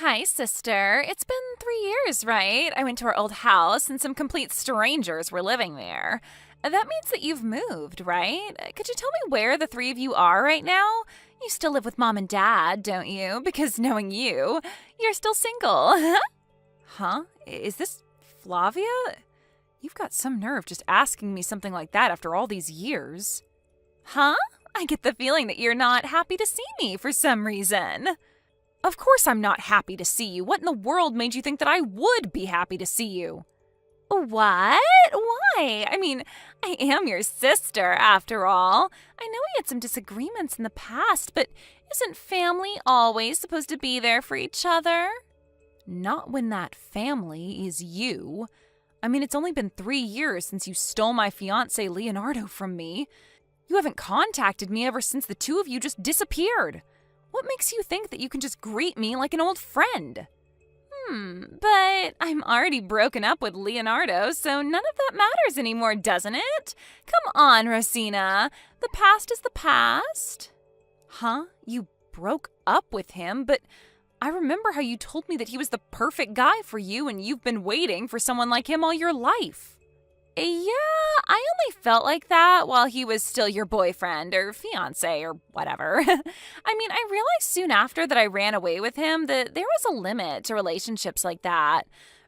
Hi, sister. It's been 3 years, right? I went to our old house and some complete strangers were living there. That means that you've moved, right? Could you tell me where the three of you are right now? You still live with mom and dad, don't you? Because knowing you, you're still single. Huh? Is this Flavia? You've got some nerve just asking me something like that after all these years. Huh? I get the feeling that you're not happy to see me for some reason. Of course I'm not happy to see you. What in the world made you think that I would be happy to see you? What? Why? I mean, I am your sister, after all. I know we had some disagreements in the past, but isn't family always supposed to be there for each other? Not when that family is you. I mean, it's only been 3 years since you stole my fiancé Leonardo from me. You haven't contacted me ever since the two of you just disappeared. What makes you think that you can just greet me like an old friend? But I'm already broken up with Leonardo, so none of that matters anymore, doesn't it? Come on, Rosina. The past is the past. Huh? You broke up with him, but I remember how you told me that he was the perfect guy for you and you've been waiting for someone like him all your life. Yeah, I only felt like that while he was still your boyfriend or fiancé or whatever. I mean, I realized soon after that I ran away with him that there was a limit to relationships like that.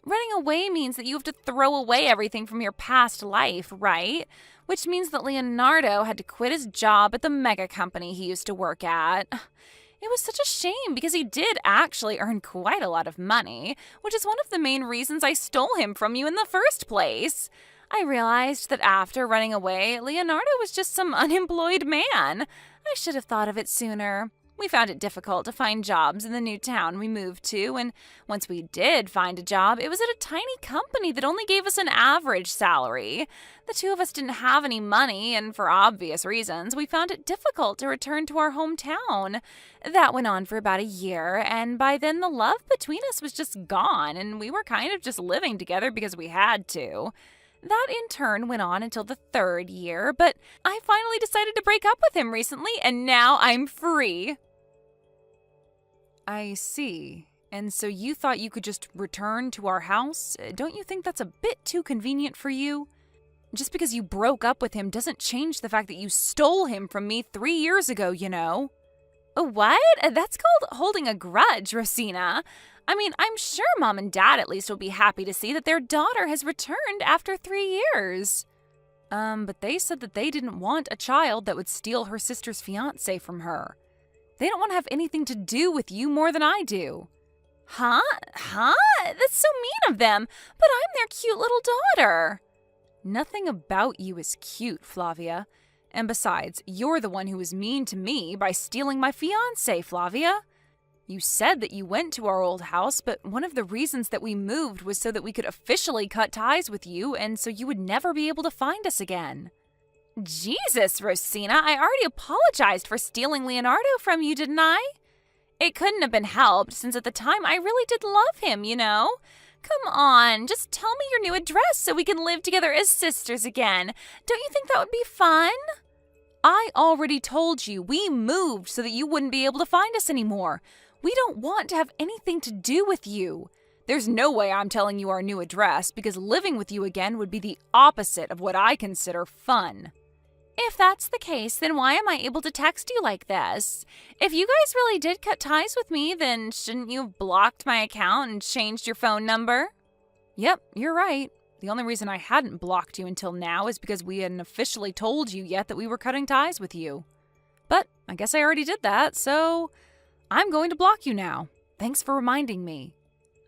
Running away means that you have to throw away everything from your past life, right? Which means that Leonardo had to quit his job at the mega company he used to work at. It was such a shame because he did actually earn quite a lot of money, which is one of the main reasons I stole him from you in the first place. I realized that after running away, Leonardo was just some unemployed man. I should have thought of it sooner. We found it difficult to find jobs in the new town we moved to, and once we did find a job, it was at a tiny company that only gave us an average salary. The two of us didn't have any money, and for obvious reasons, we found it difficult to return to our hometown. That went on for about a year, and by then the love between us was just gone, and we were kind of just living together because we had to. That in turn went on until the 3rd year, but I finally decided to break up with him recently, and now I'm free. I see. And so you thought you could just return to our house? Don't you think that's a bit too convenient for you? Just because you broke up with him doesn't change the fact that you stole him from me 3 years ago, you know. What? That's called holding a grudge, Rosina. I mean, I'm sure Mom and Dad at least will be happy to see that their daughter has returned after 3 years. But they said that they didn't want a child that would steal her sister's fiancé from her. They don't want to have anything to do with you more than I do. Huh? That's so mean of them, but I'm their cute little daughter. Nothing about you is cute, Flavia. And besides, you're the one who was mean to me by stealing my fiancé, Flavia. You said that you went to our old house, but one of the reasons that we moved was so that we could officially cut ties with you and so you would never be able to find us again. Jesus, Rosina, I already apologized for stealing Leonardo from you, didn't I? It couldn't have been helped, since at the time I really did love him, you know? Come on, just tell me your new address so we can live together as sisters again. Don't you think that would be fun? I already told you we moved so that you wouldn't be able to find us anymore. We don't want to have anything to do with you. There's no way I'm telling you our new address because living with you again would be the opposite of what I consider fun. If that's the case, then why am I able to text you like this? If you guys really did cut ties with me, then shouldn't you have blocked my account and changed your phone number? Yep, you're right. The only reason I hadn't blocked you until now is because we hadn't officially told you yet that we were cutting ties with you. But I guess I already did that, so I'm going to block you now. Thanks for reminding me.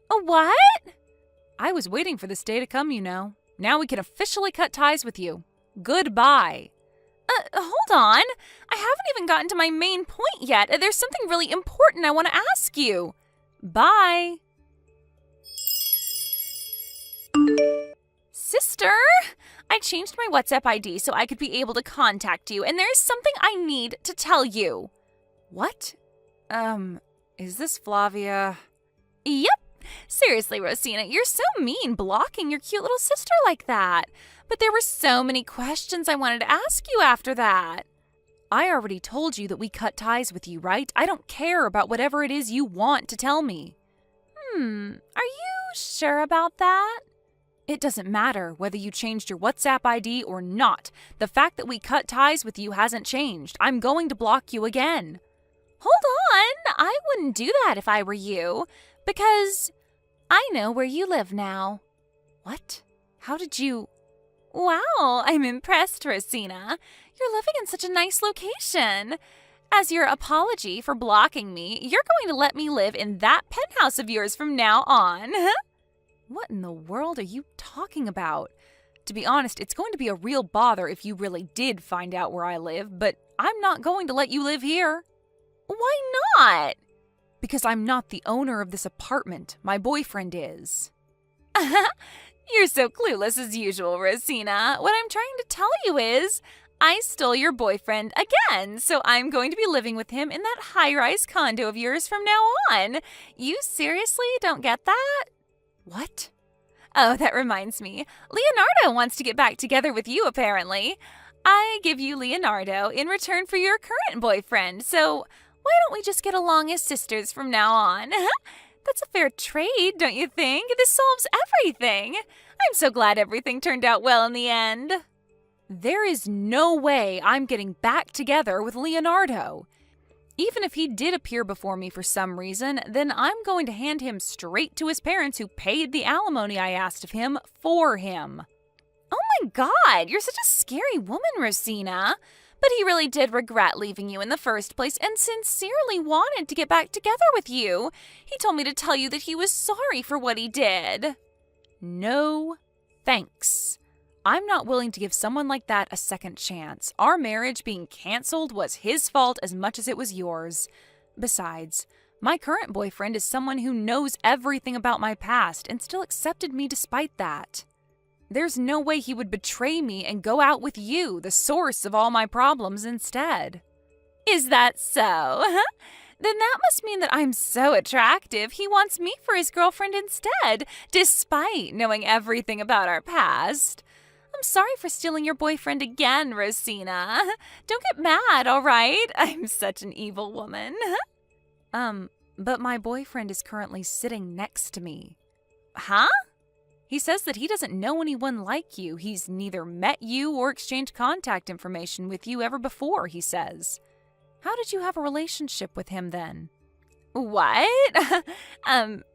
What? I was waiting for this day to come, you know. Now we can officially cut ties with you. Goodbye. Hold on. I haven't even gotten to my main point yet. There's something really important I want to ask you. Bye. Sister, I changed my WhatsApp ID so I could be able to contact you, and there's something I need to tell you. What? Is this Flavia? Yep. Seriously, Rosina, you're so mean blocking your cute little sister like that. But there were so many questions I wanted to ask you after that. I already told you that we cut ties with you, right? I don't care about whatever it is you want to tell me. Are you sure about that? It doesn't matter whether you changed your WhatsApp ID or not. The fact that we cut ties with you hasn't changed. I'm going to block you again. Hold on, I wouldn't do that if I were you, because I know where you live now. What? How did you... Wow, I'm impressed, Rosina. You're living in such a nice location. As your apology for blocking me, you're going to let me live in that penthouse of yours from now on. What in the world are you talking about? To be honest, it's going to be a real bother if you really did find out where I live, but I'm not going to let you live here. Why not? Because I'm not the owner of this apartment. My boyfriend is. You're so clueless as usual, Rosina. What I'm trying to tell you is, I stole your boyfriend again, so I'm going to be living with him in that high-rise condo of yours from now on. You seriously don't get that? What? Oh, that reminds me. Leonardo wants to get back together with you, apparently. I give you Leonardo in return for your current boyfriend, so why don't we just get along as sisters from now on? That's a fair trade, don't you think? This solves everything. I'm so glad everything turned out well in the end. There is no way I'm getting back together with Leonardo. Even if he did appear before me for some reason, then I'm going to hand him straight to his parents who paid the alimony I asked of him for him. Oh my God, you're such a scary woman, Rosina. But he really did regret leaving you in the first place and sincerely wanted to get back together with you. He told me to tell you that he was sorry for what he did. No, thanks. I'm not willing to give someone like that a second chance. Our marriage being canceled was his fault as much as it was yours. Besides, my current boyfriend is someone who knows everything about my past and still accepted me despite that. There's no way he would betray me and go out with you, the source of all my problems, instead. Is that so? Then that must mean that I'm so attractive he wants me for his girlfriend instead, despite knowing everything about our past. I'm sorry for stealing your boyfriend again, Rosina. Don't get mad, all right? I'm such an evil woman. But my boyfriend is currently sitting next to me. Huh? He says that he doesn't know anyone like you. He's neither met you or exchanged contact information with you ever before, he says. How did you have a relationship with him then? What?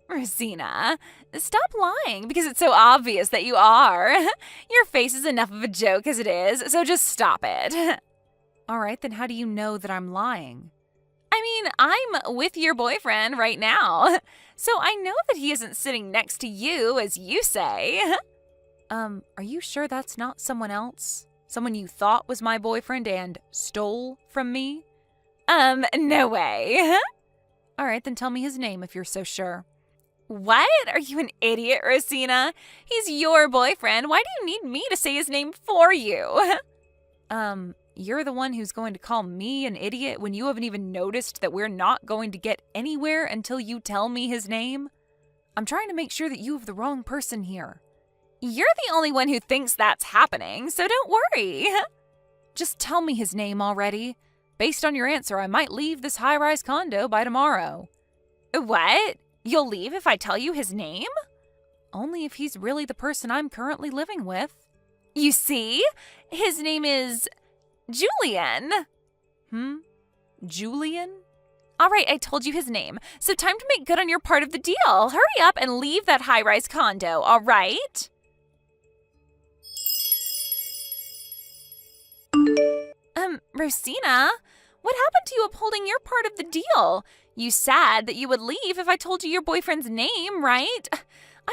Rosina, stop lying because it's so obvious that you are. Your face is enough of a joke as it is, so just stop it. All right, then how do you know that I'm lying? I mean, I'm with your boyfriend right now, so I know that he isn't sitting next to you, as you say. Are you sure that's not someone else? Someone you thought was my boyfriend and stole from me? No way. All right, then tell me his name if you're so sure. What? Are you an idiot, Rosina? He's your boyfriend. Why do you need me to say his name for you? You're the one who's going to call me an idiot when you haven't even noticed that we're not going to get anywhere until you tell me his name? I'm trying to make sure that you have the wrong person here. You're the only one who thinks that's happening, so don't worry. Just tell me his name already. Based on your answer, I might leave this high-rise condo by tomorrow. What? You'll leave if I tell you his name? Only if he's really the person I'm currently living with. You see? His name is Julian. Julian? All right, I told you his name. So time to make good on your part of the deal. Hurry up and leave that high-rise condo, all right? Rosina, what happened to you upholding your part of the deal? You said that you would leave if I told you your boyfriend's name, right? I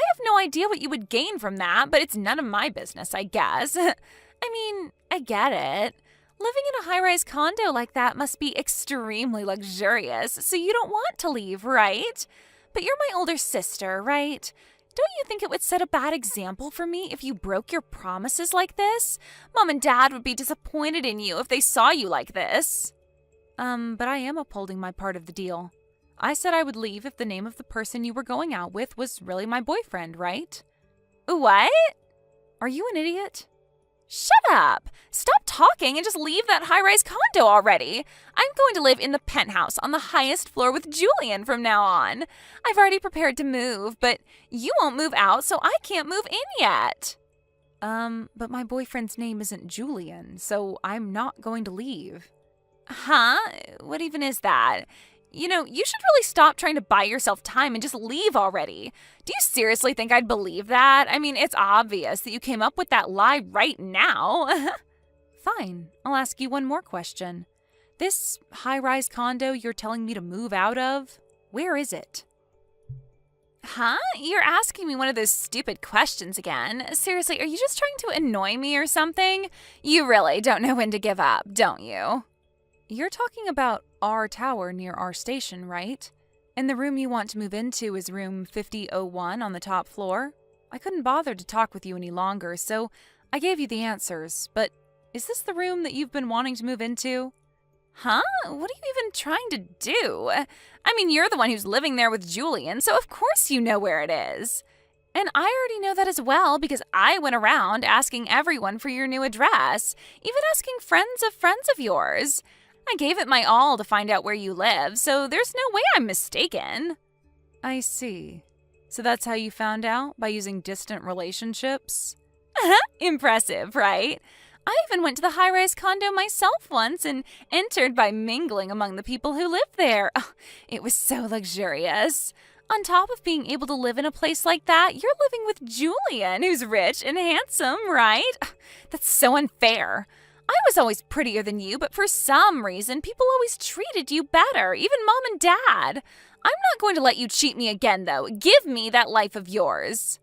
have no idea what you would gain from that, but it's none of my business, I guess. I mean, I get it. Living in a high-rise condo like that must be extremely luxurious, so you don't want to leave, right? But you're my older sister, right? Don't you think it would set a bad example for me if you broke your promises like this? Mom and Dad would be disappointed in you if they saw you like this. But I am upholding my part of the deal. I said I would leave if the name of the person you were going out with was really my boyfriend, right? What? Are you an idiot? Shut up! Stop talking and just leave that high-rise condo already. I'm going to live in the penthouse on the highest floor with Julian from now on. I've already prepared to move, but you won't move out, so I can't move in yet. But my boyfriend's name isn't Julian, so I'm not going to leave. Huh? What even is that? You know, you should really stop trying to buy yourself time and just leave already. Do you seriously think I'd believe that? I mean, it's obvious that you came up with that lie right now. Fine, I'll ask you one more question. This high-rise condo you're telling me to move out of, where is it? Huh? You're asking me one of those stupid questions again. Seriously, are you just trying to annoy me or something? You really don't know when to give up, don't you? You're talking about our tower near our station, right? And the room you want to move into is room 5001 on the top floor? I couldn't bother to talk with you any longer, so I gave you the answers, but is this the room that you've been wanting to move into? Huh? What are you even trying to do? I mean, you're the one who's living there with Julian, so of course you know where it is. And I already know that as well because I went around asking everyone for your new address, even asking friends of yours. I gave it my all to find out where you live, so there's no way I'm mistaken. I see. So that's how you found out? By using distant relationships? Impressive, right? I even went to the high-rise condo myself once and entered by mingling among the people who lived there. Oh, it was so luxurious. On top of being able to live in a place like that, you're living with Julian, who's rich and handsome, right? That's so unfair. I was always prettier than you, but for some reason, people always treated you better, even Mom and Dad. I'm not going to let you cheat me again, though. Give me that life of yours.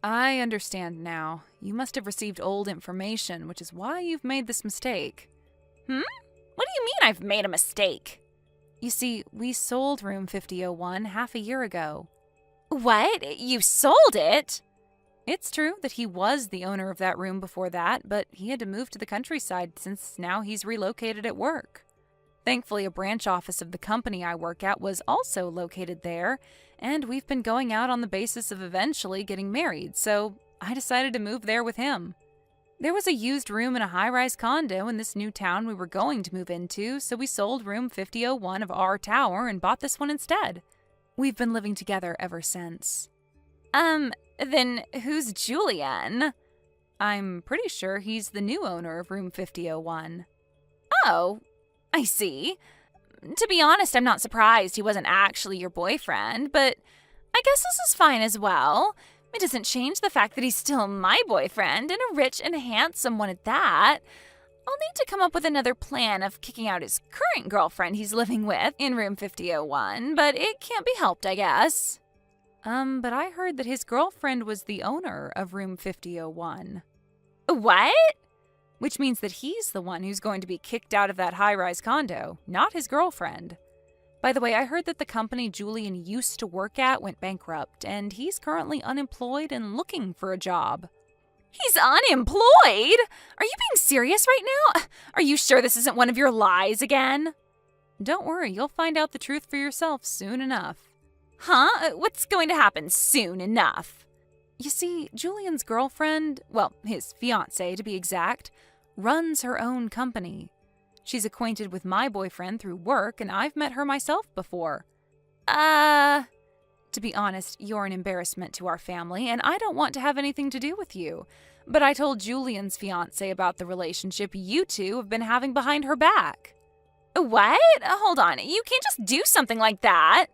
I understand now. You must have received old information, which is why you've made this mistake. What do you mean I've made a mistake? You see, we sold room 5001 half a year ago. What? You sold it? It's true that he was the owner of that room before that, but he had to move to the countryside since now he's relocated at work. Thankfully, a branch office of the company I work at was also located there, and we've been going out on the basis of eventually getting married, so I decided to move there with him. There was a used room in a high-rise condo in this new town we were going to move into, so we sold room 5001 of our tower and bought this one instead. We've been living together ever since. Then who's Julian? I'm pretty sure he's the new owner of room 5001. Oh, I see. To be honest, I'm not surprised he wasn't actually your boyfriend, but I guess this is fine as well. It doesn't change the fact that he's still my boyfriend, and a rich and handsome one at that. I'll need to come up with another plan of kicking out his current girlfriend he's living with in room 5001, but it can't be helped, I guess. But I heard that his girlfriend was the owner of room 5001. What? Which means that he's the one who's going to be kicked out of that high-rise condo, not his girlfriend. By the way, I heard that the company Julian used to work at went bankrupt, and he's currently unemployed and looking for a job. He's unemployed? Are you being serious right now? Are you sure this isn't one of your lies again? Don't worry, you'll find out the truth for yourself soon enough. Huh? What's going to happen soon enough? You see, Julian's girlfriend, well, his fiancé to be exact, runs her own company. She's acquainted with my boyfriend through work, and I've met her myself before. To be honest, you're an embarrassment to our family, and I don't want to have anything to do with you. But I told Julian's fiancé about the relationship you two have been having behind her back. What? Hold on, you can't just do something like that.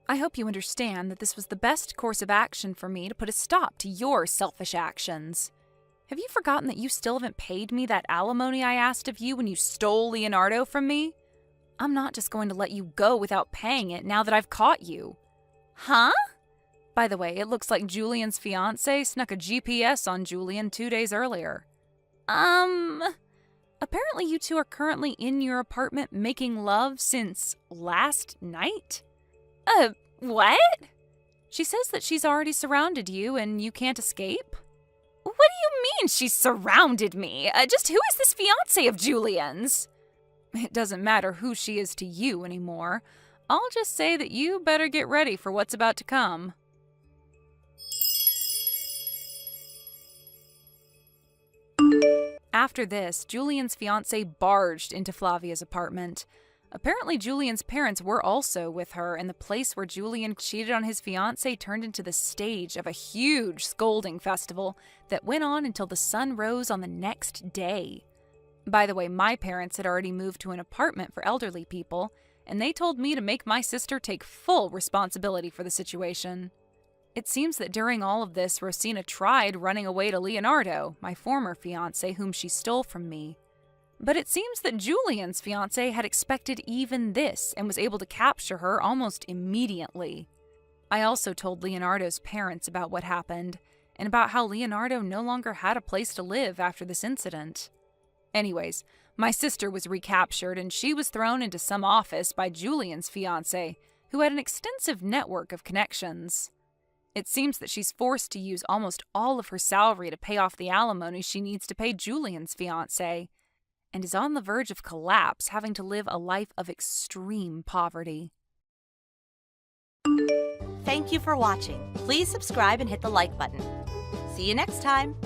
I hope you understand that this was the best course of action for me to put a stop to your selfish actions. Have you forgotten that you still haven't paid me that alimony I asked of you when you stole Leonardo from me? I'm not just going to let you go without paying it now that I've caught you. Huh? By the way, it looks like Julian's fiancé snuck a GPS on Julian 2 days earlier. Apparently you two are currently in your apartment making love since last night? What? She says that she's already surrounded you and you can't escape. What do you mean she's surrounded me? Just who is this fiancé of Julian's? It doesn't matter who she is to you anymore. I'll just say that you better get ready for what's about to come. After this, Julian's fiancé barged into Flavia's apartment. Apparently, Julian's parents were also with her, and the place where Julian cheated on his fiancée turned into the stage of a huge scolding festival that went on until the sun rose on the next day. By the way, my parents had already moved to an apartment for elderly people, and they told me to make my sister take full responsibility for the situation. It seems that during all of this, Rosina tried running away to Leonardo, my former fiancé, whom she stole from me. But it seems that Julian's fiancé had expected even this and was able to capture her almost immediately. I also told Leonardo's parents about what happened, and about how Leonardo no longer had a place to live after this incident. Anyways, my sister was recaptured and she was thrown into some office by Julian's fiancé, who had an extensive network of connections. It seems that she's forced to use almost all of her salary to pay off the alimony she needs to pay Julian's fiancé, and is on the verge of collapse, having to live a life of extreme poverty. Thank you for watching. Please subscribe and hit the like button. See you next time.